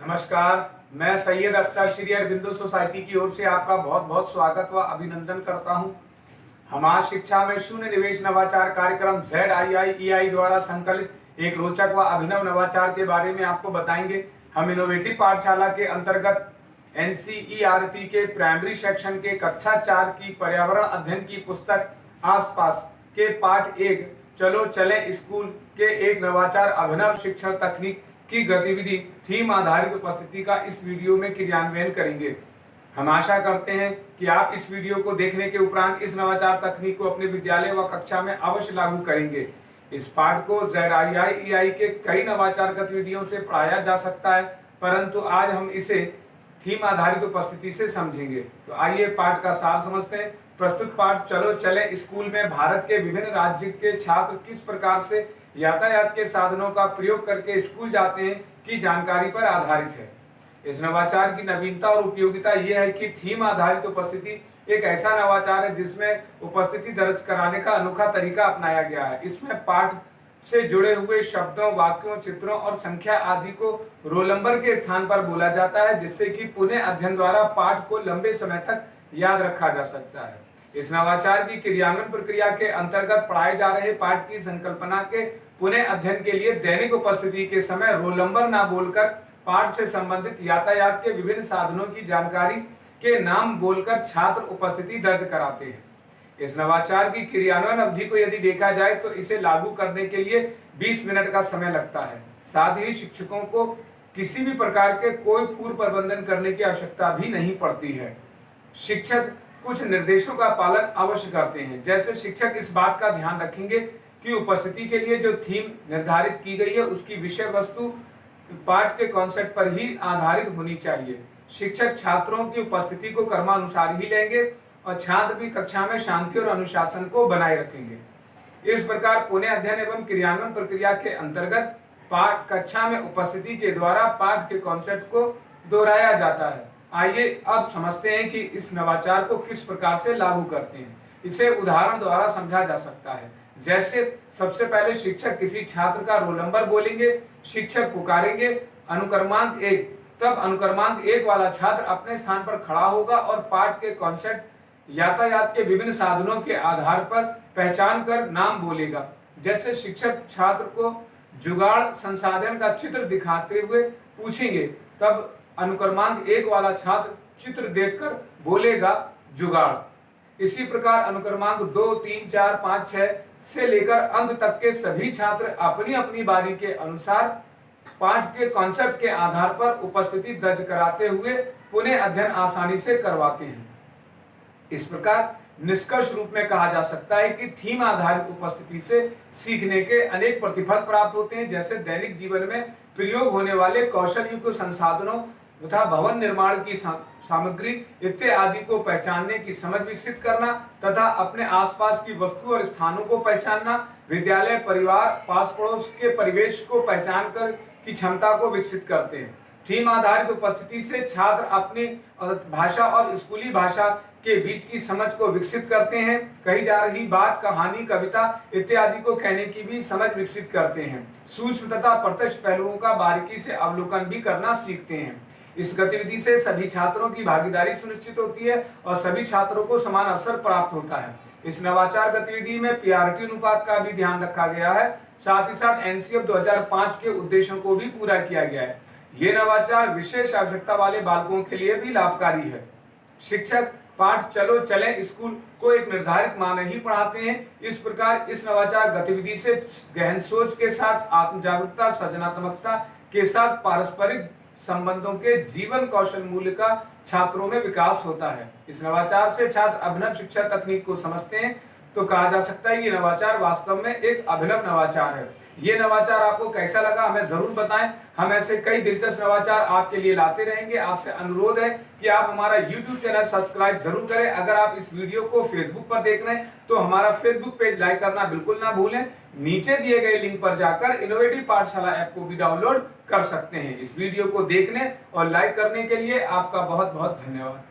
नमस्कार। मैं सैयद अख्तर श्री अरबिंदो सोसाइटी की ओर से आपका बहुत बहुत स्वागत व अभिनंदन करता हूं। हम आज शिक्षा में शून्य निवेश नवाचार कार्यक्रम ZIIEI द्वारा संकलित एक रोचक व अभिनव नवाचार के बारे में आपको बताएंगे। हम इनोवेटिव पाठशाला के अंतर्गत NCERT के प्राइमरी सेक्शन के कक्षा 4 की पर्यावरण अध्ययन की पुस्तक आसपास के पाठ 1 चलो चलें स्कूल के एक नवाचार अभिनव शिक्षण तकनीक की गतिविधि थीम आधारित उपस्थिति का इस वीडियो में क्रियान्वयन करेंगे। हम आशा करते हैं कि आप इस वीडियो को देखने के उपरांत इस नवाचार तकनीक को अपने विद्यालय व कक्षा में अवश्य लागू करेंगे। इस पाठ को ZIIEI के कई नवाचार गतिविधियों से पढ़ाया जा सकता है, परंतु आज हम इसे थीम आधारित उपस्थिति से समझेंगे। तो आइए पाठ का सार समझते हैं। प्रस्तुत पाठ चलो चले स्कूल में भारत के विभिन्न राज्य के छात्र किस प्रकार से यातायात के साधनों का प्रयोग करके स्कूल जाते हैं की जानकारी पर आधारित है। इस नवाचार की नवीनता और उपयोगिता यह है कि थीम आधारित उपस्थिति एक ऐसा नवाचार है जिसमें उपस्थिति दर्ज कराने का अनोखा तरीका अपनाया गया है। इसमें पाठ से जुड़े हुए शब्दों, वाक्यों, चित्रों और संख्या आदि को रोल नंबर के स्थान पर बोला जाता है, जिससे कि पुनः अध्ययन द्वारा पाठ को लंबे समय तक याद रखा जा सकता है। इस नवाचार की क्रियान्वयन प्रक्रिया के अंतर्गत पढ़ाए जा रहे पाठ की संकल्पना के पुनः अध्ययन के लिए दैनिक उपस्थिति के समय रोल नंबर न बोलकर पाठ से संबंधित यातायात के विभिन्न साधनों की जानकारी के नाम बोलकर छात्र उपस्थिति दर्ज कराते हैं। इस नवाचार की क्रियान्वयन अवधि को यदि देखा जाए तो इसे लागू करने के लिए 20 मिनट का समय लगता है। साथ ही शिक्षकों को किसी भी प्रकार के कोई पूर्व प्रबंधन करने की आवश्यकता भी नहीं पड़ती है। शिक्षक कुछ निर्देशों का पालन अवश्य करते हैं। जैसे शिक्षक इस बात का ध्यान रखेंगे कि उपस्थिति के लिए जो थीम निर्धारित की गई है उसकी विषय वस्तु पाठ के कॉन्सेप्ट पर ही आधारित होनी चाहिए। शिक्षक छात्रों की उपस्थिति को क्रमानुसार ही लेंगे और छात्र भी कक्षा में शांति और अनुशासन को बनाए रखेंगे। इस प्रकार पुनः अध्ययन एवं क्रियान्वयन प्रक्रिया के अंतर्गत पाठ कक्षा में उपस्थिति के द्वारा पाठ के कॉन्सेप्ट को दोहराया जाता है। आइए अब समझते हैं कि इस नवाचार को किस प्रकार से लागू करते हैं। इसे उदाहरण द्वारा समझा जा सकता है। जैसे सबसे पहले शिक्षक किसी छात्र का रोल नंबर बोलेंगे, शिक्षक पुकारेंगे अनुक्रमांक 1, तब अनुक्रमांक 1 वाला छात्र अपने स्थान पर खड़ा होगा और पाठ के कॉन्सेप्ट यातायात के विभिन्न साधनों के आधार पर पहचान कर नाम बोलेगा। जैसे शिक्षक छात्र को जुगाड़ संसाधन का चित्र दिखाते हुए पूछेंगे, तब अनुक्रमांक 1 वाला छात्र चित्र देखकर बोलेगा जुगाड़। इसी प्रकार अनुक्रमांक 2, 3, 4, 5, 6 से लेकर अंत तक के सभी छात्र अपनी अपनी बारी के अनुसार पाठ के कॉन्सेप्ट के आधार पर उपस्थिति दर्ज कराते हुए पुनः अध्ययन आसानी से करवाते हैं। इस प्रकार निष्कर्ष रूप में कहा जा सकता है कि थीम आधारित उपस्थिति से सीखने के अनेक प्रतिफल प्राप्त होते हैं। जैसे दैनिक जीवन में प्रयोग होने वाले कौशल युक्त संसाधनों तथा भवन निर्माण की सामग्री इत्यादि को पहचानने की समझ विकसित करना तथा अपने आसपास की वस्तु और स्थानों को पहचानना, विद्यालय, परिवार, पास पड़ोस के परिवेश को पहचान कर की क्षमता को विकसित करते हैं। थीम आधारित उपस्थिति से छात्र अपनी भाषा और स्कूली भाषा के बीच की समझ को विकसित करते हैं। कही जा रही बात, कहानी, कविता इत्यादि को कहने की भी समझ विकसित करते हैं। सूक्ष्म तथा प्रत्यक्ष पहलुओं का बारीकी से अवलोकन भी करना सीखते हैं। इस गतिविधि से सभी छात्रों की भागीदारी सुनिश्चित होती है और सभी छात्रों को समान अवसर प्राप्त होता है। इस नवाचार गतिविधि में PRT अनुपात का भी ध्यान रखा गया है। साथ ही साथ NCF 2005 के उद्देश्यों को भी पूरा किया गया है। ये नवाचार विशेष आवश्यकता वाले बालकों के लिए भी लाभकारी है। शिक्षक पाठ चलो चलें स्कूल को एक निर्धारित माने ही पढ़ाते हैं। इस प्रकार इस नवाचार गतिविधि से गहन सोच के साथ आत्म जागरूकता, सृजनात्मकता के साथ पारस्परिक संबंधों के जीवन कौशल मूल्य का छात्रों में विकास होता है। इस नवाचार से छात्र अभिनव शिक्षा तकनीक को समझते हैं, तो कहा जा सकता है कि नवाचार वास्तव में एक अभिनव नवाचार है। ये नवाचार आपको कैसा लगा हमें जरूर बताएं। हम ऐसे कई दिलचस्प नवाचार आपके लिए लाते रहेंगे। आपसे अनुरोध है कि आप हमारा YouTube चैनल सब्सक्राइब जरूर करें। अगर आप इस वीडियो को Facebook पर देख रहे हैं तो हमारा Facebook पेज लाइक करना बिल्कुल ना भूलें। नीचे दिए गए लिंक पर जाकर इनोवेटिव पाठशाला ऐप को भी डाउनलोड कर सकते हैं। इस वीडियो को देखने और लाइक करने के लिए आपका बहुत बहुत धन्यवाद।